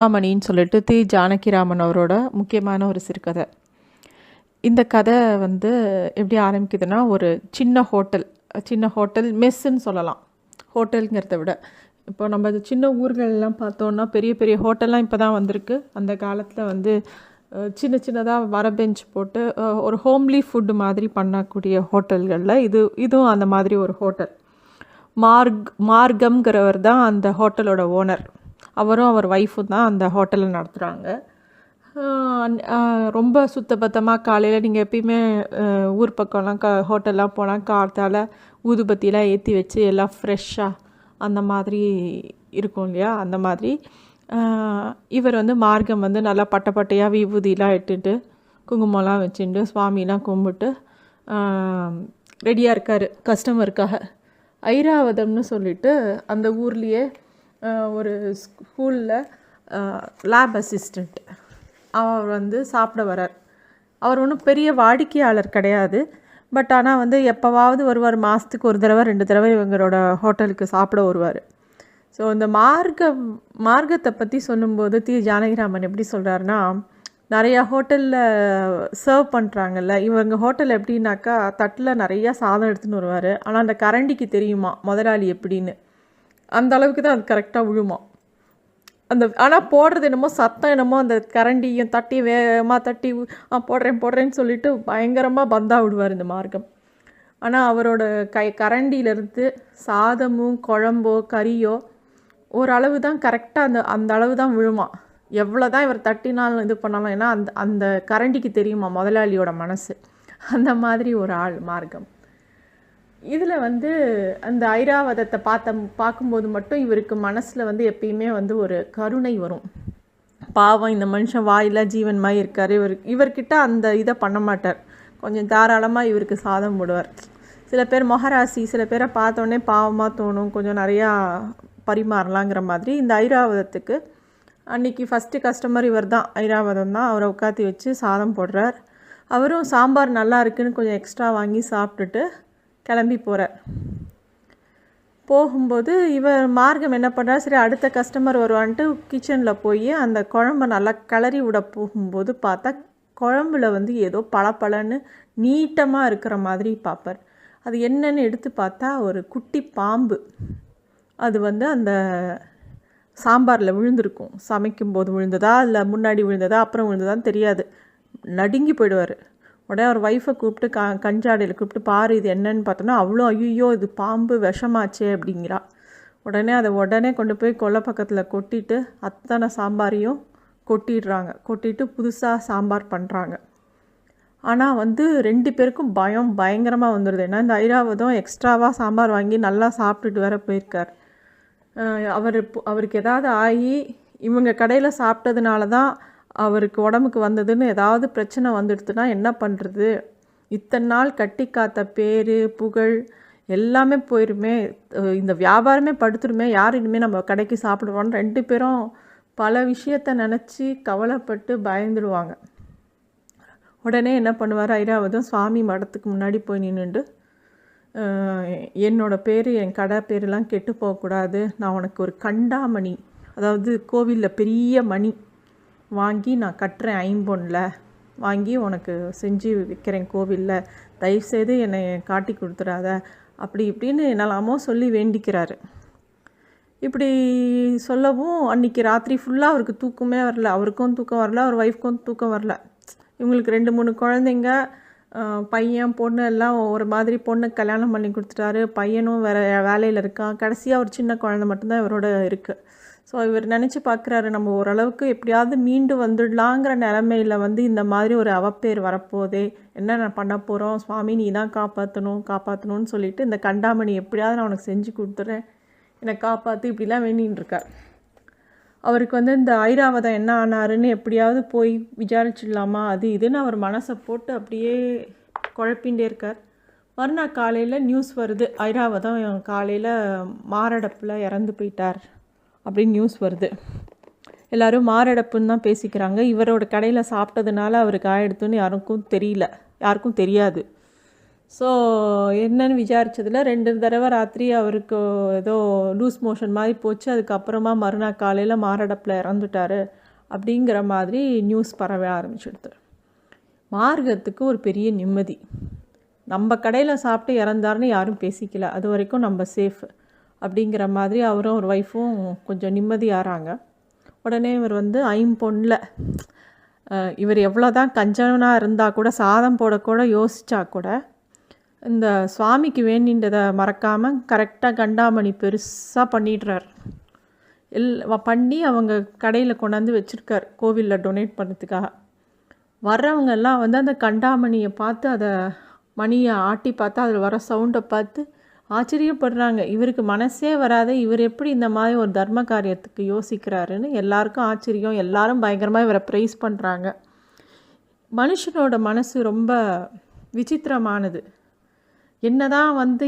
ராமணின்னு சொல்லிட்டு ஜானகிராமன் அவரோட முக்கியமான ஒரு சிறுகதை. இந்த கதை எப்படி ஆரம்பிக்குதுன்னா, ஒரு சின்ன ஹோட்டல் மெஸ்ஸுன்னு சொல்லலாம். ஹோட்டலுங்கிறத விட இப்போ நம்ம சின்ன ஊர்களெல்லாம் பார்த்தோன்னா பெரிய பெரிய ஹோட்டல்லாம் இப்போ தான் வந்திருக்கு. அந்த காலத்தில் சின்ன சின்னதாக வர பெஞ்ச் போட்டு ஒரு ஹோம்லி ஃபுட்டு மாதிரி பண்ணக்கூடிய ஹோட்டல்களில் இதுவும் அந்த மாதிரி ஒரு ஹோட்டல். மார்கம்ங்கிறவர் தான் அந்த ஹோட்டலோட ஓனர். அவரும் அவர் ஒய்ஃபும் தான் அந்த ஹோட்டலை நடத்துகிறாங்க. ரொம்ப சுத்தபத்தமாக காலையில் நீங்கள் எப்பயுமே ஊர் பக்கம்லாம் ஹோட்டல்லாம் போனால் காத்தால் ஊதுபத்திலாம் ஏற்றி வச்சு எல்லாம் ஃப்ரெஷ்ஷாக அந்த மாதிரி இருக்கும் இல்லையா, அந்த மாதிரி இவர் மார்க்கம் நல்லா பட்டையாக விபூதிலாம் இட்டுட்டு குங்குமம்லாம் வச்சுட்டு சுவாமிலாம் கும்பிட்டு ரெடியாக இருக்கார் கஸ்டமருக்காக. ஐராவதம்னு சொல்லிட்டு அந்த ஊர்லேயே ஒரு ஸ்கூலில் லேப் அசிஸ்டண்ட் அவர் சாப்பிட வரார். அவர் ஒன்றும் பெரிய வாடிக்கையாளர் கிடையாது. பட் ஆனால் எப்போவாவது வருவார், மாதத்துக்கு ஒரு தடவை 2 தடவை இவங்களோட ஹோட்டலுக்கு சாப்பிட வருவார். ஸோ இந்த மார்க்கத்தை பற்றி சொல்லும்போது ஜானகிராமன் எப்படி சொல்கிறாருன்னா, நிறையா ஹோட்டலில் சர்வ் பண்ணுறாங்கல்ல, இவங்க ஹோட்டல் எப்படின்னாக்கா தட்டில் நிறையா சாதம் எடுத்துன்னு வருவார். ஆனால் அந்த கரண்டிக்கு தெரியுமா முதலாளி எப்படின்னு, அந்த அளவுக்கு தான் அது கரெக்டாக விழுமா. ஆனால் போடுறது என்னமோ சத்தம் என்னமோ அந்த கரண்டியும் தட்டி வேகமாக தட்டி போடுறேன்னு சொல்லிட்டு பயங்கரமாக பந்தாக விடுவார் இந்த மார்க்கம். ஆனால் அவரோட கரண்டியிலேருந்து சாதமும் குழம்போ கறியோ ஓரளவு தான் கரெக்டாக அந்த அளவு தான் விழுமா. எவ்வளோ தான் இவர் தட்டினாலும் இது பண்ணாலும், ஏன்னா அந்த கரண்டிக்கு தெரியுமா முதலாளியோட மனசு. அந்த மாதிரி ஒரு ஆள் மார்க்கம். இதில் அந்த ஐராவதத்தை பார்க்கும்போது மட்டும் இவருக்கு மனசில் எப்பயுமே ஒரு கருணை வரும். பாவம், இந்த மனுஷன் வாயில ஜீவன் மாதிரி இருக்கார், இவர்கிட்ட அந்த இதை பண்ண மாட்டார். கொஞ்சம் தாராளமாக இவருக்கு சாதம் போடுவார். சில பேர் மொஹராசி, சில பேரை பார்த்தோன்னே பாவமாக தோணும், கொஞ்சம் நிறையா பரிமாறலாங்கிற மாதிரி. இந்த ஐராவதத்துக்கு அன்றைக்கி ஃபஸ்ட்டு கஸ்டமர் இவர் தான், ஐராவதம் தான். அவரை உட்காத்தி வச்சு சாதம் போடுறார். அவரும் சாம்பார் நல்லா இருக்குன்னு கொஞ்சம் எக்ஸ்ட்ரா வாங்கி சாப்பிட்டுட்டு கிளம்பி போகிறார். போகும்போது இவர் மார்க்கம் என்ன பண்ணுறார், சரி அடுத்த கஸ்டமர் வருவான்ட்டு கிச்சனில் போய் அந்த குழம்பை நல்லா கிளறி விட போகும்போது பார்த்தா குழம்புல ஏதோ பளபளன்னு நீட்டமாக இருக்கிற மாதிரி பார்ப்பார். அது என்னன்னு எடுத்து பார்த்தா ஒரு குட்டி பாம்பு. அது அந்த சாம்பாரில் விழுந்திருக்கும். சமைக்கும்போது விழுந்ததா இல்லை முன்னாடி விழுந்ததா அப்புறம் விழுந்ததான்னு தெரியாது. நடுங்கி போயிடுவார். உடனே அவர் ஒய்ஃபை கூப்பிட்டு கஞ்சாடையில் கூப்பிட்டு பாரு இது என்னன்னு பார்த்தோன்னா, அவ்வளோ ஐயோ இது பாம்பு விஷமாச்சே அப்படிங்கிறா. உடனே கொண்டு போய் கொல்லை பக்கத்தில் கொட்டிட்டு அத்தனை சாம்பாரையும் கொட்டிடுறாங்க. கொட்டிட்டு புதுசாக சாம்பார் பண்ணுறாங்க. ஆனால் 2 பேருக்கும் பயங்கரமாக வந்துடுது. ஏன்னா இந்த ஐராவதம் எக்ஸ்ட்ராவாக சாம்பார் வாங்கி நல்லா சாப்பிட்டுட்டு வேற போயிருக்கார். அவருக்கு ஏதாவது ஆகி இவங்க கடையில் சாப்பிட்டதுனால தான் அவருக்கு உடம்புக்கு வந்ததுன்னு ஏதாவது பிரச்சனை வந்துடுதுன்னா என்ன பண்ணுறது? இத்தனை நாள் கட்டி காத்த பேர் புகழ் எல்லாமே போயிருமே, இந்த வியாபாரமே படுத்துருமே, யார் இனிமேல் நம்ம கடைக்கு சாப்பிடுவோன்னு 2 பேரும் பல விஷயத்தை நினச்சி கவலைப்பட்டு பயந்துடுவாங்க. உடனே என்ன பண்ணுவார் ஐராவதம், சுவாமி மடத்துக்கு முன்னாடி போய் நின்றுட்டு, என்னோடய பேர் என் கடை பேரெலாம் கெட்டு போகக்கூடாது, நான் உனக்கு ஒரு கண்டாமணி, அதாவது கோவிலில் பெரிய மணி வாங்கி நான் கட்டுறேன், 5 பொன்னில் வாங்கி உனக்கு செஞ்சு வைக்கிறேன் கோவிலில், தயவுசெய்து என்னை காட்டி கொடுத்துடாத அப்படி இப்படின்னு என்னெல்லாமோ சொல்லி வேண்டிக்கிறாரு. இப்படி சொல்லவும் அன்றைக்கி ராத்திரி ஃபுல்லாக அவருக்கு தூக்கமே வரல. அவருக்கும் தூக்கம் வரல, அவர் ஒய்ஃப்க்கும் தூக்கம் வரல. இவங்களுக்கு 2-3 குழந்தைங்க, பையன் பொண்ணு எல்லாம் ஒரு மாதிரி. பொண்ணுக்கு கல்யாணம் பண்ணி கொடுத்துட்டாரு, பையனும் வேறு வேலையில் இருக்கான். கடைசியாக ஒரு சின்ன குழந்தை மட்டும்தான் இவரோட இருக்குது. ஸோ இவர் நினச்சி பார்க்குறாரு, நம்ம ஓரளவுக்கு எப்படியாவது மீண்டு வந்துடலாங்கிற நிலமையில் இந்த மாதிரி ஒரு அவப்பேர் வரப்போதே, என்ன நான் பண்ண போகிறோம், சுவாமி நீ தான் காப்பாற்றணும்னு சொல்லிட்டு இந்த கண்டாமணி எப்படியாவது நான் உனக்கு செஞ்சு கொடுத்துட்றேன், என்னை காப்பாற்று இப்படிலாம் வேண்டின்னு இருக்கார். அவருக்கு இந்த ஐராவதம் என்ன ஆனாருன்னு எப்படியாவது போய் விசாரிச்சிடலாமா அது இதுன்னு அவர் மனசை போட்டு அப்படியே குழப்பின்ண்டே இருக்கார். மறுநாள் காலையில் நியூஸ் வருது, ஐராவதம் காலையில் மாரடைப்பில் இறந்து போயிட்டார் அப்படின்னு நியூஸ் வருது. எல்லோரும் மாரடைப்புன்னு தான் பேசிக்கிறாங்க. இவரோட கடையில் சாப்பிட்டதுனால அவருக்கு ஆகிடுத்துன்னு யாருக்கும் தெரியாது. ஸோ என்னன்னு விசாரித்ததில் 2 தடவை ராத்திரி அவருக்கு ஏதோ லூஸ் மோஷன் மாதிரி போச்சு, அதுக்கப்புறமா மறுநாள் காலையில் மாரடைப்பில் இறந்துட்டார் அப்படிங்கிற மாதிரி நியூஸ் பரவ ஆரம்பிச்சுடுது. மார்கத்துக்கு ஒரு பெரிய நிம்மதி. நம்ம கடையில் சாப்பிட்டு இறந்தாருன்னு யாரும் பேசிக்கல, அது வரைக்கும் நம்ம சேஃப் அப்படிங்கிற மாதிரி அவரும் ஒரு ஒய்ஃபும் கொஞ்சம் நிம்மதியாகிறாங்க. உடனே இவர் வந்து ஐம்பொன்னில் இவர் எவ்வளோ தான் கஞ்சனாக இருந்தால் கூட, சாதம் போடக்கூட யோசித்தா கூட, இந்த சுவாமிக்கு வேண்டின்றதை மறக்காமல் கரெக்டாக கண்டாமணி பெருசாக பண்ணிடுறார். பண்ணி அவங்க கடையில் கொண்டாந்து வச்சுருக்கார் கோவிலில் டொனேட் பண்ணுறதுக்காக. வர்றவங்கெல்லாம் வந்து அந்த கண்டாமணியை பார்த்து, அதை மணியை ஆட்டி பார்த்து அதில் வர சவுண்டை பார்த்து ஆச்சரியப்படுறாங்க. இவருக்கு மனசே வராது, இவர் எப்படி இந்த மாதிரி ஒரு தர்ம காரியத்துக்கு யோசிக்கிறாருன்னு எல்லாருக்கும் ஆச்சரியம். எல்லாரும் பயங்கரமாக இவரை ப்ரைஸ் பண்ணுறாங்க. மனுஷனோட மனசு ரொம்ப விசித்திரமானது. என்னதான் வந்து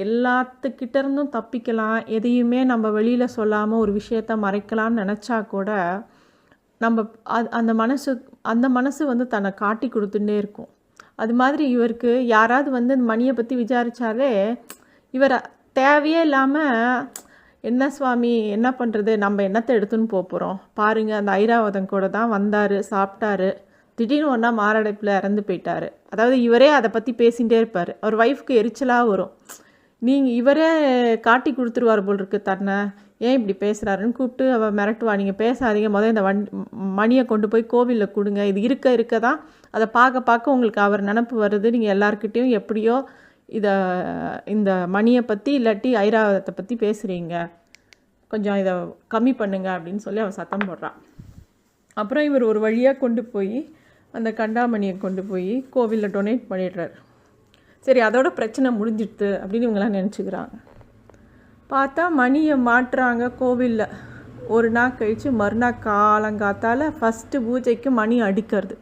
எல்லாத்துக்கிட்ட இருந்தும் தப்பிக்கலாம், எதையுமே நம்ம வெளியில் சொல்லாமல் ஒரு விஷயத்த மறைக்கலான்னு நினச்சா கூட நம்ம அந்த மனசு வந்து தன்னை காட்டி கொடுத்துட்டே இருக்கும். அது மாதிரி இவருக்கு யாராவது வந்து மணியை பற்றி விசாரித்தாலே இவரை தேவையே இல்லாமல், என்ன சுவாமி என்ன பண்ணுறது, நம்ம என்னத்தை எடுத்துன்னு போகிறோம் பாருங்கள், அந்த ஐராவதம் கூட தான் வந்தார், சாப்பிட்டாரு, திடீர்னு ஒன்றா மாரடைப்பில் இறந்து போயிட்டார். அதாவது இவரே அதை பற்றி பேசிகிட்டே இருப்பார். அவர் ஒய்ஃப்க்கு எரிச்சலாக வரும். இவரே காட்டி கொடுத்துருவார் போல் இருக்குது தன்னை, ஏன் இப்படி பேசுகிறாருன்னு கூப்பிட்டு அவள் மிரட்டுவா, நீங்கள் பேசாதீங்க, முதல் இந்த மணியை கொண்டு போய் கோவிலில் கொடுங்க, இது இருக்க தான் அதை பார்க்க உங்களுக்கு அவர் நினப்பு வருது, நீங்கள் எல்லாருக்கிட்டேயும் எப்படியோ இந்த மணியை பற்றி இல்லாட்டி ஐராவதத்தை பற்றி பேசுகிறீங்க, கொஞ்சம் இதை கம்மி பண்ணுங்க அப்படின்னு சொல்லி அவன் சத்தம் போடுறான். அப்புறம் இவர் ஒரு வழியாக கொண்டு போய் அந்த கண்டாமணியை கொண்டு போய் கோவிலில் டொனேட் பண்ணிடுறார். சரி, அதோட பிரச்சனை முடிஞ்சிடுது அப்படின்னு இவங்கெல்லாம் நினச்சிக்கிறாங்க. பார்த்தா மணியை மாட்டுறாங்க கோவிலில். ஒரு நாள் கழித்து மறுநாள் காலங்காத்தால் ஃபஸ்ட்டு பூஜைக்கு மணி அடிக்கிறது.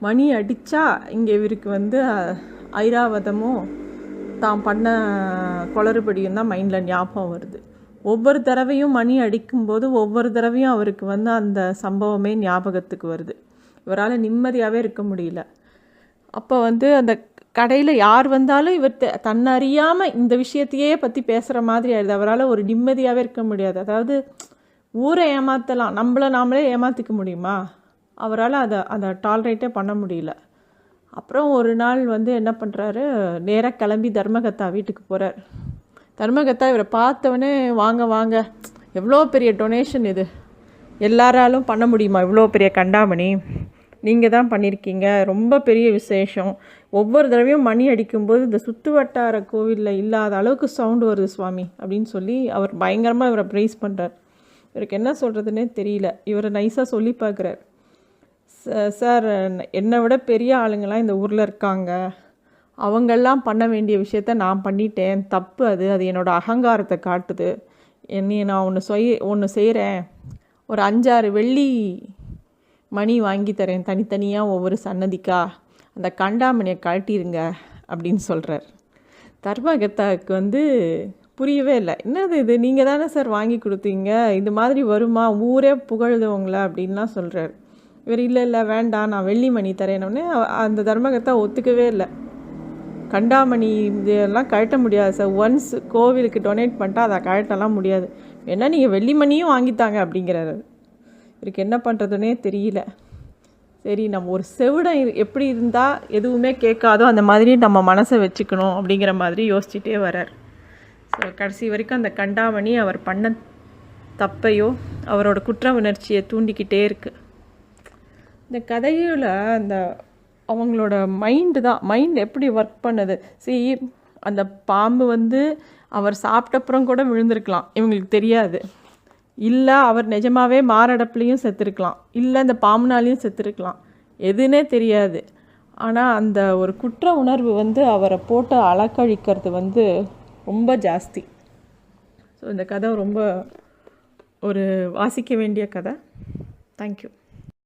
மணி அடித்தா இங்கே இவருக்கு வந்து ஐராவதமும் தான் பண்ண குளறுபடியும் தான் மைண்டில் ஞாபகம் வருது. ஒவ்வொரு தடவையும் மணி அடிக்கும்போது ஒவ்வொரு தடவையும் அவருக்கு வந்து அந்த சம்பவமே ஞாபகத்துக்கு வருது. இவரால் நிம்மதியாகவே இருக்க முடியல. அப்போ வந்து அந்த கடையில் யார் வந்தாலும் இவர் தன்னறியாமல் இந்த விஷயத்தையே பற்றி பேசுகிற மாதிரி ஆயிடுது. அவரால் ஒரு நிம்மதியாகவே இருக்க முடியாது. அதாவது ஊரை ஏமாற்றலாம், நாமளே ஏமாற்றிக்க முடியுமா? அவரால் அதை டாலரேட்டே பண்ண முடியல. அப்புறம் ஒரு நாள் வந்து என்ன பண்ணுறாரு, நேராக கிளம்பி தர்மகத்தா வீட்டுக்கு போகிறார். தர்மகத்தா இவரை பார்த்தவொடனே, வாங்க எவ்வளோ பெரிய டொனேஷன் இது, எல்லாராலும் பண்ண முடியுமா இவ்வளோ பெரிய கண்டாமணி, நீங்கள் தான் பண்ணியிருக்கீங்க, ரொம்ப பெரிய விசேஷம், ஒவ்வொரு தடவையும் மணி அடிக்கும்போது இந்த சுற்று வட்டார கோவிலில் இல்லாத அளவுக்கு சவுண்டு வருது சுவாமி அப்படின்னு சொல்லி அவர் பயங்கரமாக இவரை ப்ரைஸ் பண்ணுறார். இவருக்கு என்ன சொல்கிறதுனே தெரியல. இவரை நைஸாக சொல்லி பார்க்குறார். சார், என்னை விட பெரிய ஆளுங்கள்லாம் இந்த ஊரில் இருக்காங்க, அவங்கெல்லாம் பண்ண வேண்டிய விஷயத்த நான் பண்ணிட்டேன், தப்பு அது என்னோடய அகங்காரத்தை காட்டுது. நான் ஒன்று செய்கிறேன், ஒரு 5-6 வெள்ளி மணி வாங்கி தரேன், தனித்தனியாக ஒவ்வொரு சன்னதிக்கா, அந்த கண்டாமணியை கழட்டிடுங்க அப்படின்னு சொல்கிறார். தர்மகத்தாவுக்கு வந்து புரியவே இல்லை. என்னது இது, நீங்கள் தானே சார் வாங்கி கொடுத்தீங்க, இது மாதிரி வருமா, ஊரே புகழுது உங்களை அப்படின்லாம் சொல்கிறார். இவர் இல்லை வேண்டாம், நான் வெள்ளி மணி தரேனோடனே அந்த தர்மகத்தா ஒத்துக்கவே இல்லை. கண்டாமணி இதெல்லாம் கழட்ட முடியாது சார், ஒன்ஸ் கோவிலுக்கு டொனேட் பண்ணிட்டா அதை கழட்டலாம் முடியாது, வேணா நீங்கள் வெள்ளி மணியும் வாங்கித்தாங்க அப்படிங்கிறாரு. இவருக்கு என்ன பண்ணுறதுனே தெரியல. சரி, நம்ம ஒரு செவிடம் எப்படி இருந்தால் எதுவுமே கேட்காதோ அந்த மாதிரி நம்ம மனசை வச்சுக்கணும் அப்படிங்கிற மாதிரி யோசிச்சுட்டே வரார். ஸோ கடைசி வரைக்கும் அந்த கண்டாமணி அவர் பண்ண தப்பையோ அவரோட குற்ற உணர்ச்சியை தூண்டிக்கிட்டே இருக்குது. இந்த கதையில் அந்த அவங்களோட மைண்ட் எப்படி ஒர்க் பண்ணுது. அந்த பாம்பு வந்து அவர் சாப்பிட்டப்புறம் கூட விழுந்திருக்கலாம், இவங்களுக்கு தெரியாது. இல்லை அவர் நிஜமாகவே மாரடைப்புலையும் செத்துருக்கலாம், இல்லை அந்த பாம்புனாலையும் செத்துருக்கலாம், எதுன்னே தெரியாது. ஆனால் அந்த ஒரு குற்ற உணர்வு வந்து அவரை போட்டு அலக்கழிக்கிறது வந்து ரொம்ப ஜாஸ்தி. ஸோ இந்த கதை ரொம்ப ஒரு வாசிக்க வேண்டிய கதை. தேங்க்யூ.